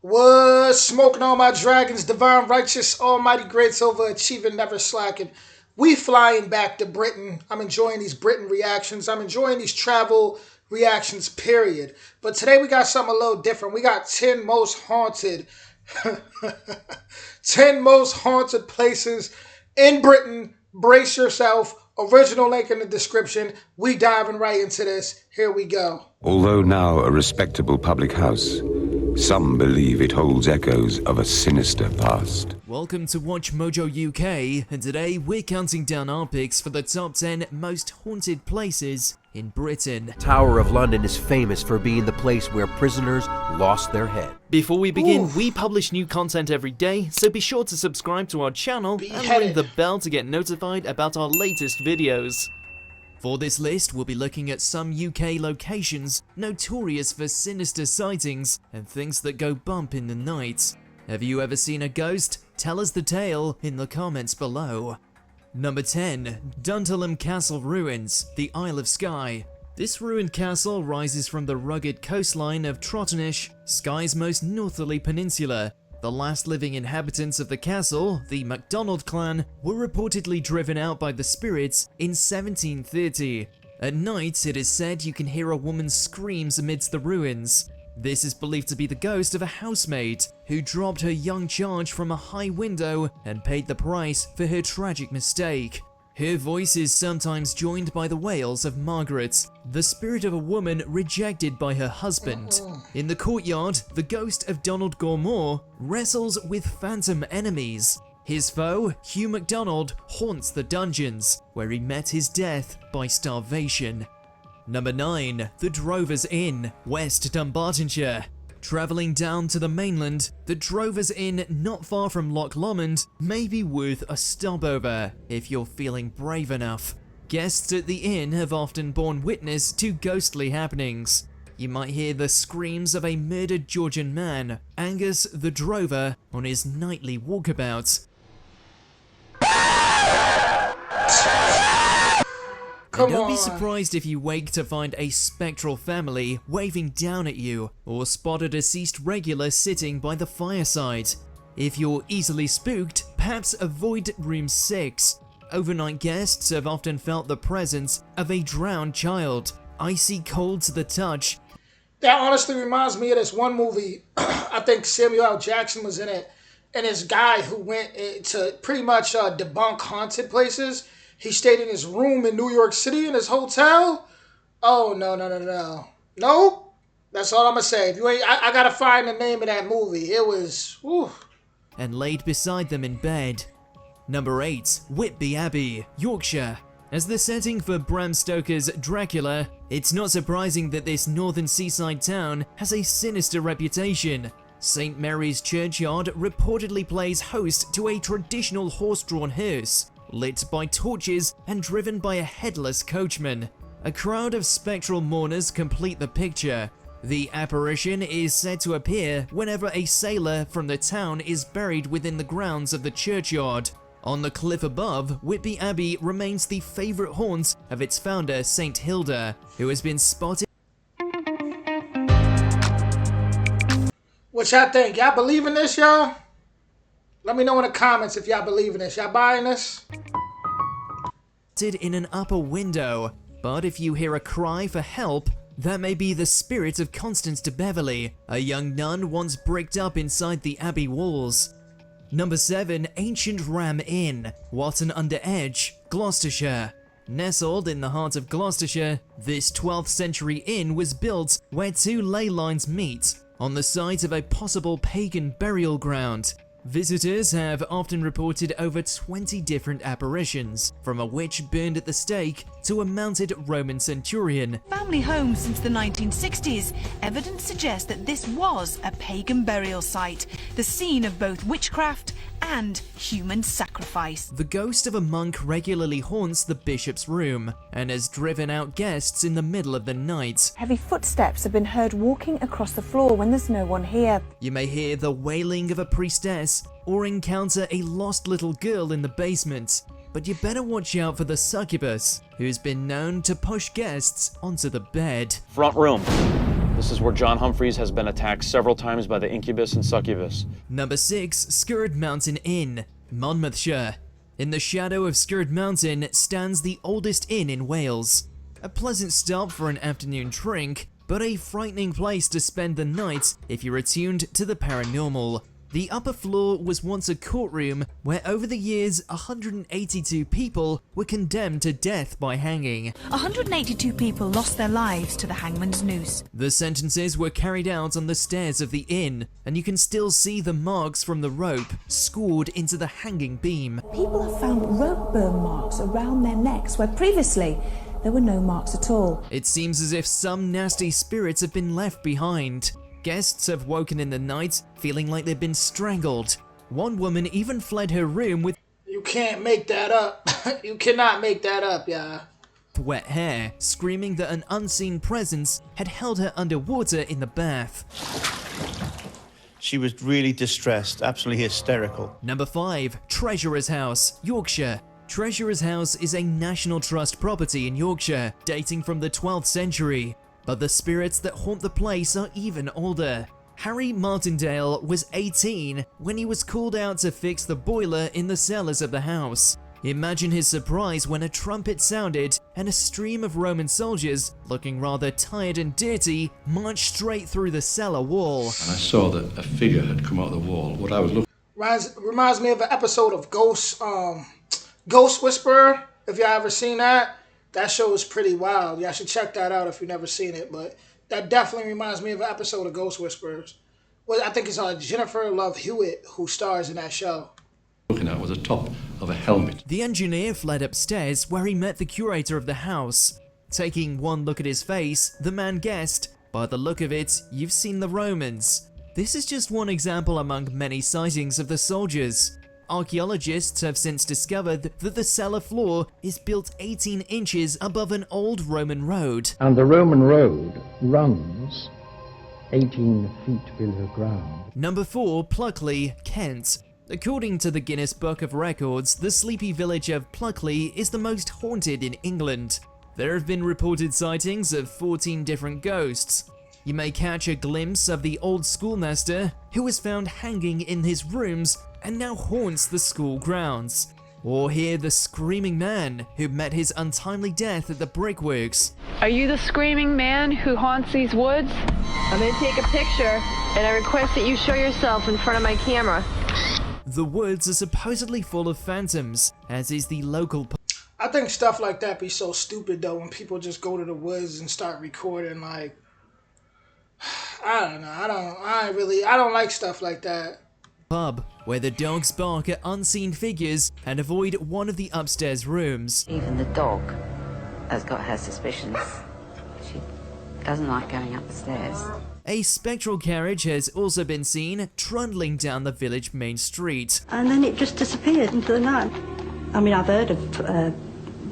Was smoking all my dragons, divine, righteous, almighty, great, silver, achieving, never slacking. We flying back to Britain. I'm enjoying these Britain reactions. I'm enjoying these travel reactions, period. But today we got something a little different. We got 10 most haunted, 10 most haunted places in Britain. Brace yourself. Original link in the description. We diving right into this. Here we go. Although now a respectable public house, some believe it holds echoes of a sinister past. Welcome to Watch Mojo UK, and today we're counting down our picks for the top 10 most haunted places in Britain. Tower of London is famous for being the place where prisoners lost their head. Before we begin, we publish new content every day, so be sure to subscribe to our channel and ring the bell to get notified about our latest videos. For this list, we'll be looking at some UK locations notorious for sinister sightings and things that go bump in the night. Have you ever seen a ghost? Tell us the tale in the comments below. Number 10. Duntelham Castle Ruins, the Isle of Skye. This ruined castle rises from the rugged coastline of Trotternish, Skye's most northerly peninsula. The last living inhabitants of the castle, the MacDonald clan, were reportedly driven out by the spirits in 1730. At night, it is said you can hear a woman's screams amidst the ruins. This is believed to be the ghost of a housemaid who dropped her young charge from a high window and paid the price for her tragic mistake. Her voice is sometimes joined by the wails of Margaret, the spirit of a woman rejected by her husband. In the courtyard, the ghost of Donald Moore wrestles with phantom enemies. His foe, Hugh MacDonald, haunts the dungeons, where he met his death by starvation. Number 9. The Drovers Inn, West Dunbartonshire. Travelling down to the mainland, the Drovers Inn not far from Loch Lomond may be worth a stopover if you're feeling brave enough. Guests at the inn have often borne witness to ghostly happenings. You might hear the screams of a murdered Georgian man, Angus the Drover, on his nightly walkabout. And don't be surprised if you wake to find a spectral family waving down at you, or spot a deceased regular sitting by the fireside. If you're easily spooked, perhaps avoid room 6. Overnight guests have often felt the presence of a drowned child, icy cold to the touch. That honestly reminds me of this one movie. I think Samuel L. Jackson was in it, and this guy who went to pretty much debunk haunted places. He stayed in his room in New York City in his hotel. Oh, no. Nope. That's all I'm going to say. If you ain't, I got to find the name of that movie. It was, whew. And laid beside them in bed. Number 8. Whitby Abbey, Yorkshire. As the setting for Bram Stoker's Dracula, it's not surprising that this northern seaside town has a sinister reputation. St. Mary's Churchyard reportedly plays host to a traditional horse-drawn hearse, lit by torches and driven by a headless coachman. A crowd of spectral mourners complete the picture. The apparition is said to appear whenever a sailor from the town is buried within the grounds of the churchyard. On the cliff above, Whitby Abbey remains the favourite haunt of its founder, St. Hilda, who has been spotted. What y'all think? Y'all believe in this, y'all? Let me know in the comments if y'all believe in this. Y'all buying this? In an upper window, but if you hear a cry for help, that may be the spirit of Constance de Beverley, a young nun once bricked up inside the abbey walls. Number 7. Ancient Ram Inn, Watton under Edge, Gloucestershire. Nestled in the heart of Gloucestershire, this 12th century inn was built where two ley lines meet, on the site of a possible pagan burial ground. Visitors have often reported over 20 different apparitions, from a witch burned at the stake to a mounted Roman centurion. Family home since the 1960s, evidence suggests that this was a pagan burial site, the scene of both witchcraft and human sacrifice. The ghost of a monk regularly haunts the bishop's room and has driven out guests in the middle of the night. Heavy footsteps have been heard walking across the floor when there's no one here. You may hear the wailing of a priestess or encounter a lost little girl in the basement. But you better watch out for the succubus, who's been known to push guests onto the bed. Front room. This is where John Humphreys has been attacked several times by the incubus and succubus. Number 6. Skir Mountain Inn, Monmouthshire. In the shadow of Skir Mountain stands the oldest inn in Wales. A pleasant stop for an afternoon drink, but a frightening place to spend the night if you're attuned to the paranormal. The upper floor was once a courtroom where over the years 182 people were condemned to death by hanging. 182 people lost their lives to the hangman's noose. The sentences were carried out on the stairs of the inn, and you can still see the marks from the rope scored into the hanging beam. People have found rope burn marks around their necks where previously there were no marks at all. It seems as if some nasty spirits have been left behind. Guests have woken in the night feeling like they've been strangled. One woman even fled her room with You can't make that up. You cannot make that up, yeah. wet hair, screaming that an unseen presence had held her underwater in the bath. She was really distressed, absolutely hysterical. Number 5. Treasurer's House, Yorkshire. Treasurer's House is a National Trust property in Yorkshire, dating from the 12th century. But the spirits that haunt the place are even older. Harry Martindale was 18 when he was called out to fix the boiler in the cellars of the house. Imagine his surprise when a trumpet sounded and a stream of Roman soldiers, looking rather tired and dirty, marched straight through the cellar wall. And I saw that a figure had come out of the wall. What I was looking Reminds me of an episode of Ghost Whisperer, if y'all ever seen that. That show is pretty wild. Y'all should check that out if you've never seen it. But that definitely reminds me of an episode of Ghost Whisperers. Well, I think it's Jennifer Love Hewitt who stars in that show. at was the top of a helmet. The engineer fled upstairs where he met the curator of the house. Taking one look at his face, the man guessed, "By the look of it, you've seen the Romans." This is just one example among many sightings of the soldiers. Archaeologists have since discovered that the cellar floor is built 18 inches above an old Roman road. And the Roman road runs 18 feet below ground. Number 4, Pluckley, Kent. According to the Guinness Book of Records, the sleepy village of Pluckley is the most haunted in England. There have been reported sightings of 14 different ghosts. You may catch a glimpse of the old schoolmaster who was found hanging in his rooms and now haunts the school grounds. Or hear the screaming man who met his untimely death at the brickworks. Are you the screaming man who haunts these woods? I'm going to take a picture, and I request that you show yourself in front of my camera. The woods are supposedly full of phantoms, as is the local. I think stuff like that be so stupid though, when people just go to the woods and start recording. Like, I don't know. I don't like stuff like that. Pub, where the dogs bark at unseen figures and avoid one of the upstairs rooms. Even the dog has got her suspicions. She doesn't like going up the stairs. A spectral carriage has also been seen trundling down the village main street. And then it just disappeared into the night. I mean, I've heard of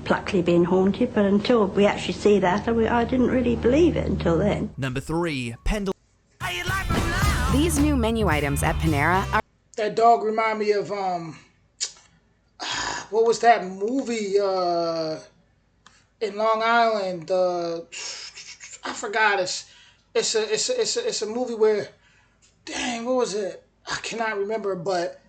Pluckley being haunted, but until we actually see that, I didn't really believe it until then. Number 3, Pendle. These new menu items at Panera are... That dog remind me of, what was that movie, in Long Island, I forgot, it's a movie where, dang, what was it? I cannot remember, but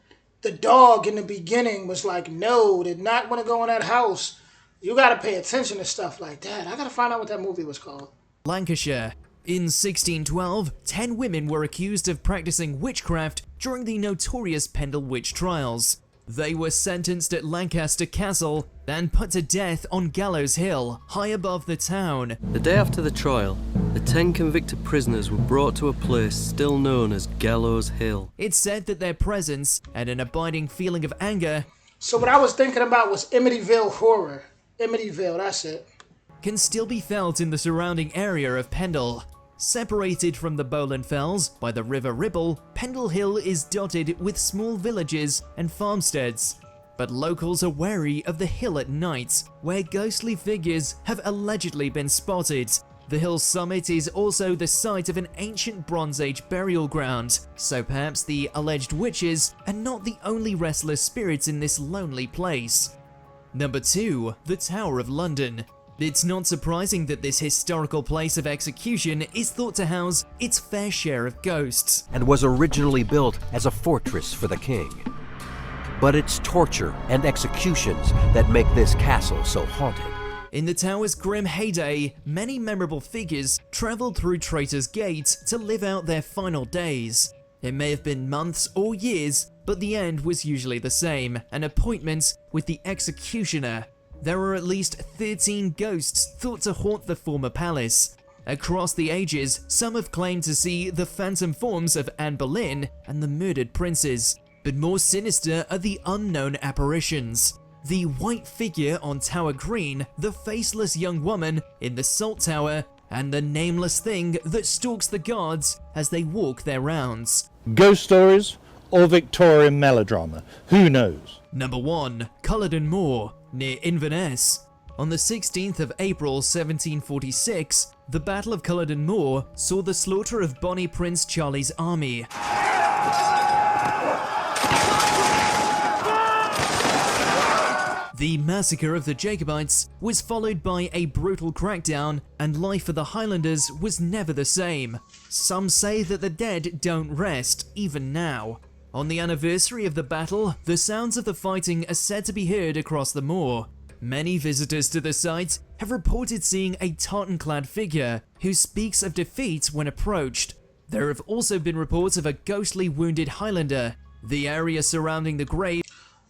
the dog in the beginning was like, no, did not want to go in that house. You got to pay attention to stuff like that. I got to find out what that movie was called. Lancashire. In 1612, 10 women were accused of practicing witchcraft during the notorious Pendle witch trials. They were sentenced at Lancaster Castle and put to death on Gallows Hill, high above the town. The day after the trial, the 10 convicted prisoners were brought to a place still known as Gallows Hill. It's said that their presence and an abiding feeling of anger... So what I was thinking about was Amityville Horror. Amityville, that's it. ...can still be felt in the surrounding area of Pendle. Separated from the Bowland Fells by the River Ribble, Pendle Hill is dotted with small villages and farmsteads. But locals are wary of the hill at night, where ghostly figures have allegedly been spotted. The hill's summit is also the site of an ancient Bronze Age burial ground, so perhaps the alleged witches are not the only restless spirits in this lonely place. Number 2, the Tower of London. It's not surprising that this historical place of execution is thought to house its fair share of ghosts, and was originally built as a fortress for the king. But it's torture and executions that make this castle so haunted. In the tower's grim heyday, many memorable figures traveled through Traitor's Gate to live out their final days. It may have been months or years, but the end was usually the same, an appointment with the executioner. There are at least 13 ghosts thought to haunt the former palace. Across the ages, some have claimed to see the phantom forms of Anne Boleyn and the murdered princes. But more sinister are the unknown apparitions. The white figure on Tower Green, the faceless young woman in the Salt Tower, and the nameless thing that stalks the guards as they walk their rounds. Ghost stories or Victorian melodrama? Who knows? Number 1. Cardan Moore, near Inverness. On the 16th of April 1746, the Battle of Cardan Moore saw the slaughter of Bonnie Prince Charlie's army. The massacre of the Jacobites was followed by a brutal crackdown, and life for the Highlanders was never the same. Some say that the dead don't rest, even now. On the anniversary of the battle, the sounds of the fighting are said to be heard across the moor. Many visitors to the site have reported seeing a tartan-clad figure who speaks of defeat when approached. There have also been reports of a ghostly wounded Highlander. The area surrounding the grave.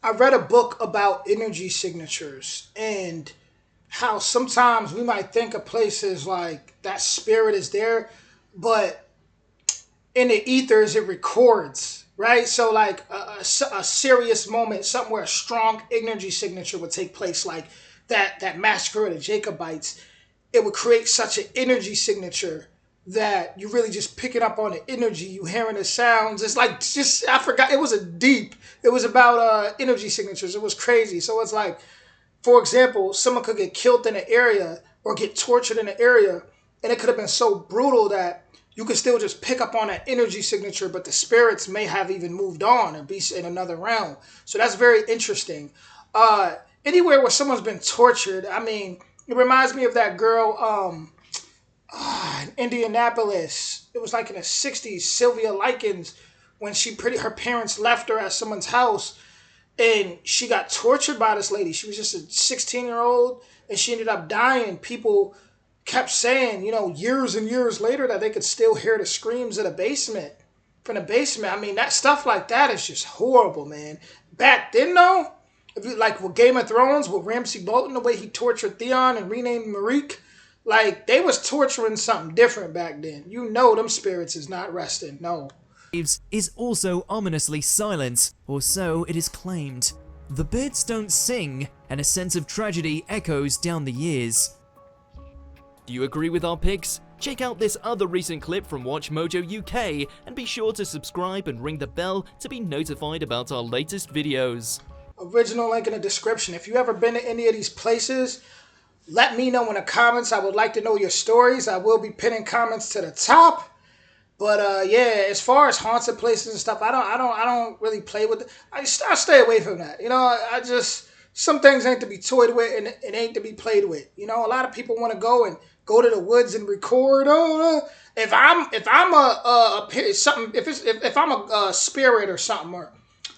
I read a book about energy signatures and how sometimes we might think of places like that spirit is there, but in the ethers it records, right? So like a serious moment, something where a strong energy signature would take place, like that massacre of the Jacobites, it would create such an energy signature that you really just picking up on the energy, you hearing the sounds. It's like, just, I forgot, it was about energy signatures. It was crazy. So it's like, for example, someone could get killed in an area or get tortured in an area, and it could have been so brutal that you could still just pick up on that energy signature, but the spirits may have even moved on and be in another realm. So that's very interesting. Anywhere where someone's been tortured, I mean, it reminds me of that girl, in Indianapolis. It was like in the 60s, Sylvia Likens, when her parents left her at someone's house and she got tortured by this lady. She was just a 16-year-old and she ended up dying. People kept saying, years and years later that they could still hear the screams of the basement. From the basement. I mean, that stuff like that is just horrible, man. Back then, though, like with Game of Thrones, with Ramsay Bolton, the way he tortured Theon and renamed Marique, like, they was torturing something different back then. Them spirits is not resting, no. Is also ominously silent, or so it is claimed. The birds don't sing, and a sense of tragedy echoes down the years. Do you agree with our picks? Check out this other recent clip from Watch Mojo UK, and be sure to subscribe and ring the bell to be notified about our latest videos. Original link in the description. If you ever been to any of these places, let me know in the comments. I would like to know your stories. I will be pinning comments to the top. But yeah, as far as haunted places and stuff, I don't really play with it. I stay away from that. I just, some things ain't to be toyed with and it ain't to be played with. A lot of people want to go to the woods and record. If I'm a spirit or something, or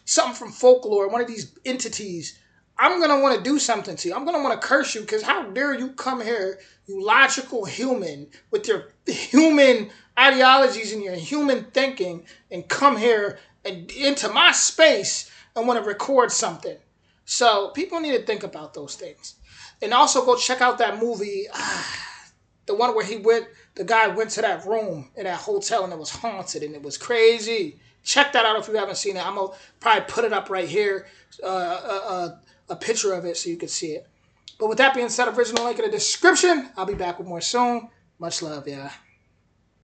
something from folklore, one of these entities, I'm going to want to do something to you. I'm going to want to curse you, because how dare you come here, you logical human, with your human ideologies and your human thinking, and come here and into my space and want to record something. So people need to think about those things. And also go check out that movie, the one where the guy went to that room in that hotel and it was haunted and it was crazy. Check that out if you haven't seen it. I'm going to probably put it up right here, a picture of it so you can see it. But with that being said, original link in the description. I'll be back with more soon. Much love, yeah.